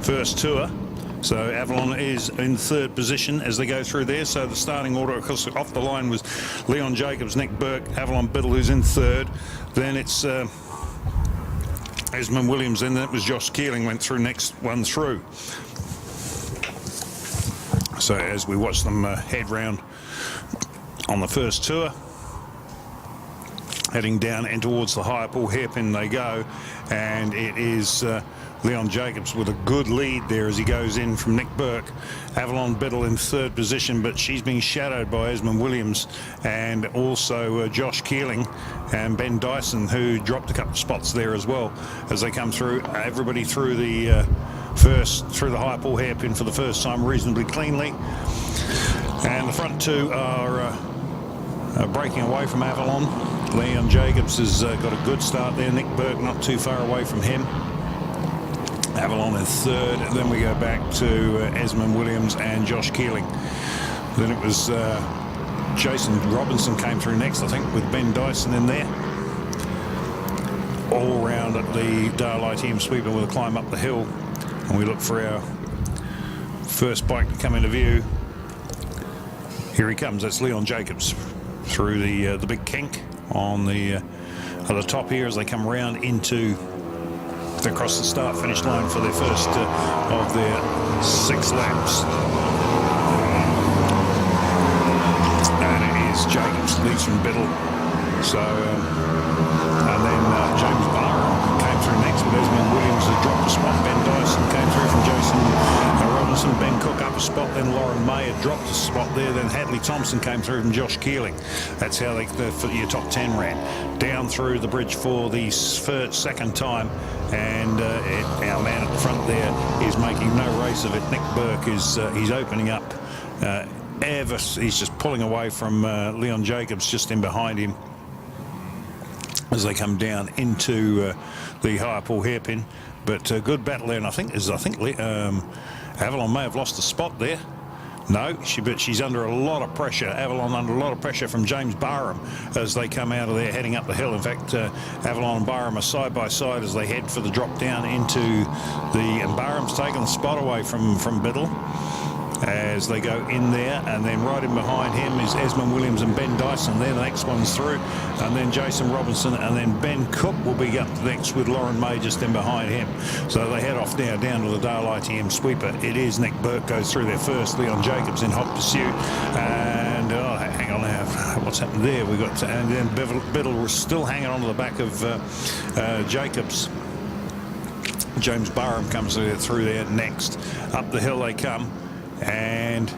first tour. So Avalon is in third position as they go through there. So the starting order, of course, off the line was Leon Jacobs, Nick Burke, Avalon Biddle, who's in third. Then it's Esmond Williams, and then it was Josh Keeling went through next one through. So as we watch them head round on the first tour, heading down and towards the higher pool hairpin they go, and it is Leon Jacobs with a good lead there as he goes in from Nick Burke. Avalon Biddle in third position, but she's being shadowed by Esmond Williams and also Josh Keeling and Ben Dyson, who dropped a couple of spots there as well as they come through. Everybody through the through the high pool hairpin for the first time reasonably cleanly, and the front two are breaking away from Avalon. Leon Jacobs has got a good start there. Nick Burke not too far away from him. Avalon in third, and then we go back to Esmond Williams and Josh Keeling. Then it was Jason Robinson came through next, I think, with Ben Dyson in there. All round at the Dale ITM sweeper with a climb up the hill, and we look for our first bike to come into view. Here he comes. That's Leon Jacobs through the big kink on the at the top here as they come round into across the start-finish line for their first of their 6 laps. And it is Jacobs leads from Biddle. So, and then James Barham came through next with Esmond Williams, who dropped a spot. Ben Dyson came through from Jason Robinson. Ben Cook up a spot. Then Lauren May had dropped a spot there. Then Hadley Thompson came through from Josh Keeling. That's how your top 10 ran. Down through the bridge for the second time. And our man at the front there is making no race of it. Nick Burke is he's opening up. He's just pulling away from Leon Jacobs just in behind him as they come down into the higher pool hairpin. But good battle there, and I think Avalon may have lost a spot there. No, but she's under a lot of pressure. Avalon under a lot of pressure from James Barham as they come out of there heading up the hill. In fact, Avalon and Barham are side by side as they head for the drop down into and Barham's taken the spot away from Biddle as they go in there, and then right in behind him is Esmond Williams and Ben Dyson. They're the next ones through, and then Jason Robinson, and then Ben Cook will be up next with Lauren May just in behind him. So they head off now down to the Dale ITM sweeper. It is Nick Burke goes through there first, Leon Jacobs in hot pursuit, and hang on now, what's happened there? We got and then Biddle was still hanging on to the back of Jacobs. James Barham comes through there next. Up the hill they come. And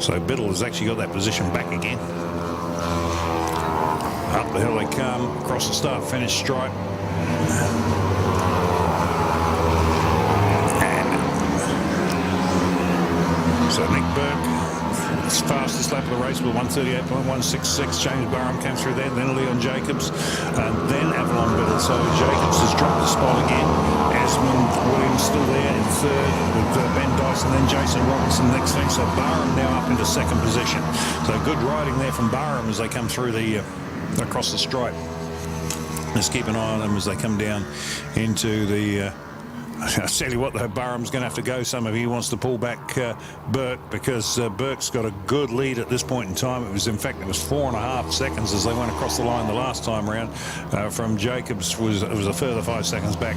so Biddle has actually got that position back again. Up the hill they come, across the start-finish stripe. And so Nick Burke, his fastest lap of the race with 138.166. James Barham came through there, then Leon Jacobs, and then Avalon Biddle. So Jacobs has dropped the spot again. Esmond Williams still there in third with Ben Dyson, then Jason Robinson next thing. So Barham now up into second position. So good riding there from Barham as they come through across the stripe. Let's keep an eye on them as they come down into the I'll tell you what, though, Barham's going to have to go. Some of you wants to pull back Burke, because Burke's got a good lead at this point in time. It was 4.5 seconds as they went across the line the last time around. From Jacobs was a further 5 seconds back.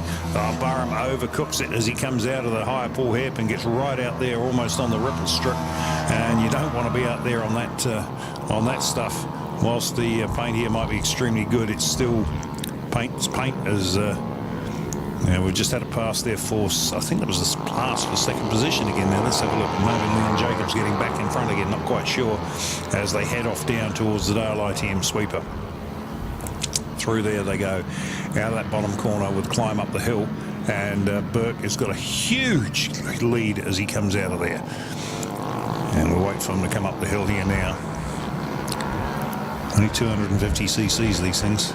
Barham overcooks it as he comes out of the higher pool hairpin, gets right out there almost on the ripple strip, and you don't want to be out there on that stuff. Whilst the paint here might be extremely good, it's still paint as we just had a pass there for, I think that was a pass for second position again. Now let's have a look. Maybe Leon Jacobs getting back in front again, not quite sure, as they head off down towards the Dale ITM sweeper. Through there they go, out of that bottom corner with climb up the hill, and Burke has got a huge lead as he comes out of there. And we'll wait for him to come up the hill here now. Only 250 cc's, these things.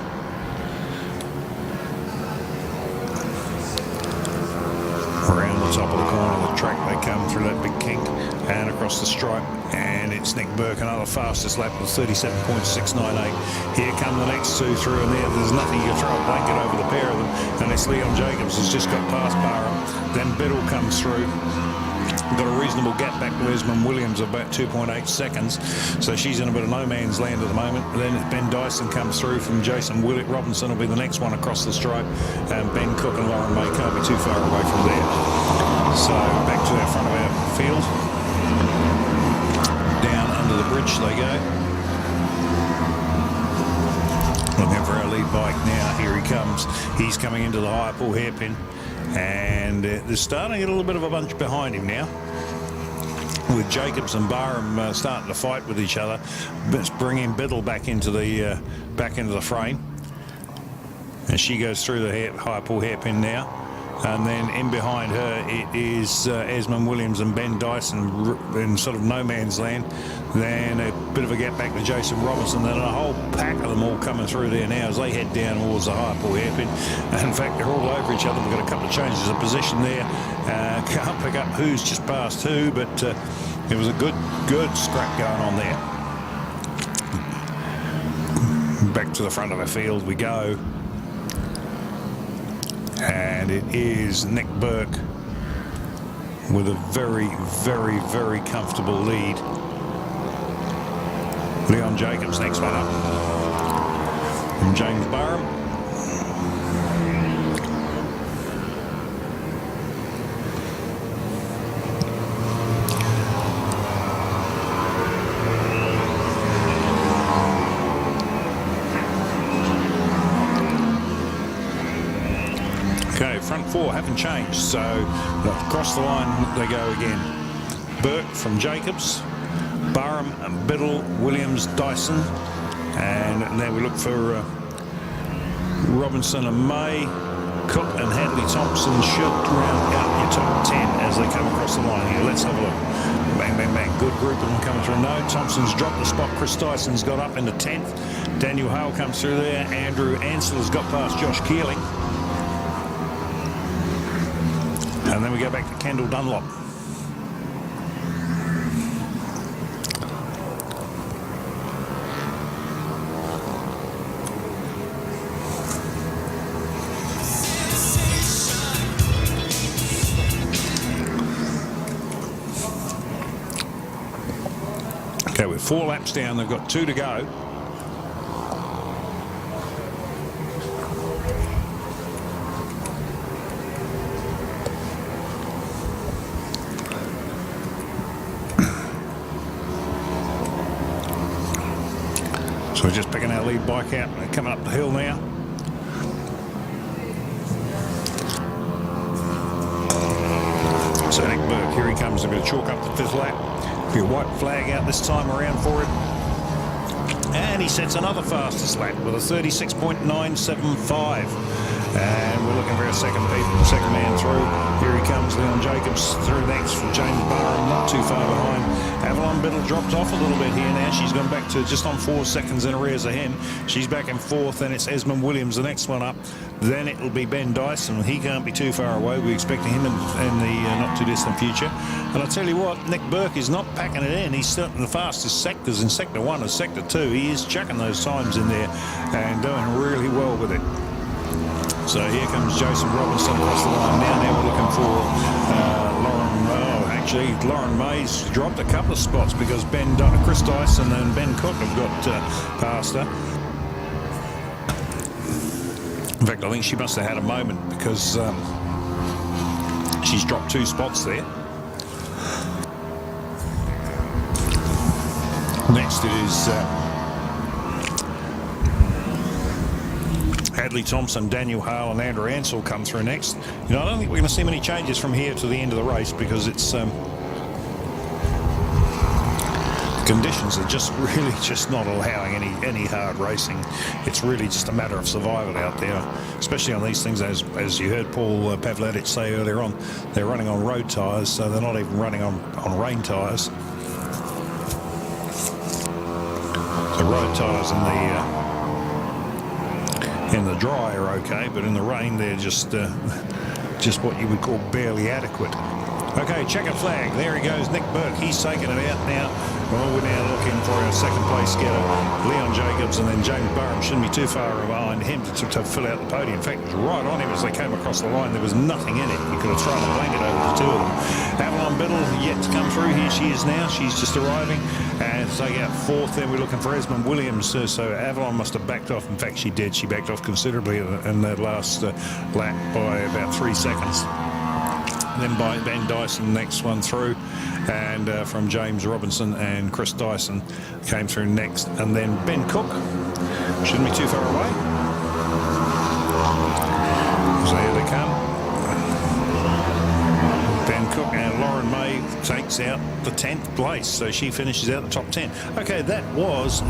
Around the top of the corner of the track they come through that big kink and across the stripe, and it's Nick Burke, another fastest lap with 37.698. Here come the next two through, and there's nothing you can throw a blanket over the pair of them unless Leon Jacobs has just got past Barham. Then Biddle comes through. Got a reasonable gap back to Esmond Williams of about 2.8 seconds, so she's in a bit of no man's land at the moment. Then Ben Dyson comes through from Jason Robinson will be the next one across the stripe, and Ben Cook and Lauren May can't be too far away from there. So back to our front of our field, down under the bridge they go. Looking for our lead bike now. Here he comes. He's coming into the high pull hairpin, and they're starting to get a little bit of a bunch behind him now, with Jacobs and Barham starting to fight with each other. Bringing Biddle back into the frame, and she goes through the high pull hairpin now. And then in behind her it is Esmond Williams and Ben Dyson in sort of no man's land. Then a bit of a gap back to Jason Robinson. Then a whole pack of them all coming through there now as they head down towards the high pull hairpin. And in fact, they're all over each other. We've got a couple of changes of position there. Can't pick up who's just past who, but it was a good scrap going on there. Back to the front of our field we go. And it is Nick Burke with a very, very, very comfortable lead. Leon Jacobs next one up from James Barham. Okay, front four haven't changed, so across the line they go again. Burke from Jacobs, Barham and Biddle, Williams, Dyson, and now we look for Robinson and May. Cook and Hadley Thompson should round out your top 10 as they come across the line here. Let's have a look. Bang, bang, bang. Good group of them coming through. No, Thompson's dropped the spot. Chris Dyson's got up into 10th. Daniel Hale comes through there. Andrew Ansell has got past Josh Keeling. And then we go back to Kendall Dunlop. Okay, we're 4 laps down. They've got 2 to go. So we're just picking our lead bike out. They're coming up the hill now. So Nick Burke, here he comes. They're going to chalk up the 5th lap. Be a white flag out this time around for him. And he sets another fastest lap with a 36.975. And we're looking for our second man through. Here he comes, Leon Jacobs through next from James Barham, not too far behind. Avalon Biddle dropped off a little bit here now. She's gone back to just on 4 seconds in arrears of him. She's back in 4th, then it's Esmond Williams, the next one up. Then it'll be Ben Dyson. He can't be too far away. We're expecting him in the not too distant future. And I tell you what, Nick Burke is not packing it in. He's starting the fastest sectors in Sector 1 and Sector 2. He is chucking those times in there and doing really well with it. So here comes Jason Robinson across the line now. We're looking for Lauren May's dropped a couple of spots because Chris Dyson and Ben Cook have got past her. In fact, I think she must have had a moment because she's dropped 2 spots there. Next it is Hadley Thompson, Daniel Hale and Andrew Ansell come through next. You know, I don't think we're going to see many changes from here to the end of the race because it's conditions are just really just not allowing any hard racing. It's really just a matter of survival out there, especially on these things. As you heard Paul Pavlatic say earlier on, they're running on road tyres, so they're not even running on rain tyres. The road tyres in the dry are okay, but in the rain they're just what you would call barely adequate. Okay, checkered flag. There he goes, Nick Burke. He's taken it out now. Well, we're now looking for our second place getter, Leon Jacobs, and then James Barham shouldn't be too far behind him to fill out the podium. In fact, it was right on him as they came across the line. There was nothing in it. You could have thrown a blanket over the two of them. Avalon Biddle yet to come through. Here she is now. She's just arriving. And to take out fourth, then we're looking for Esmond Williams. So Avalon must have backed off. In fact, she did. She backed off considerably in that last lap by about 3 seconds. Then by Ben Dyson, next one through, and from James Robinson and Chris Dyson came through next, and then Ben Cook shouldn't be too far away. So here they come. Ben Cook, and Lauren May takes out the 10th place, so she finishes out the top 10. Okay, that was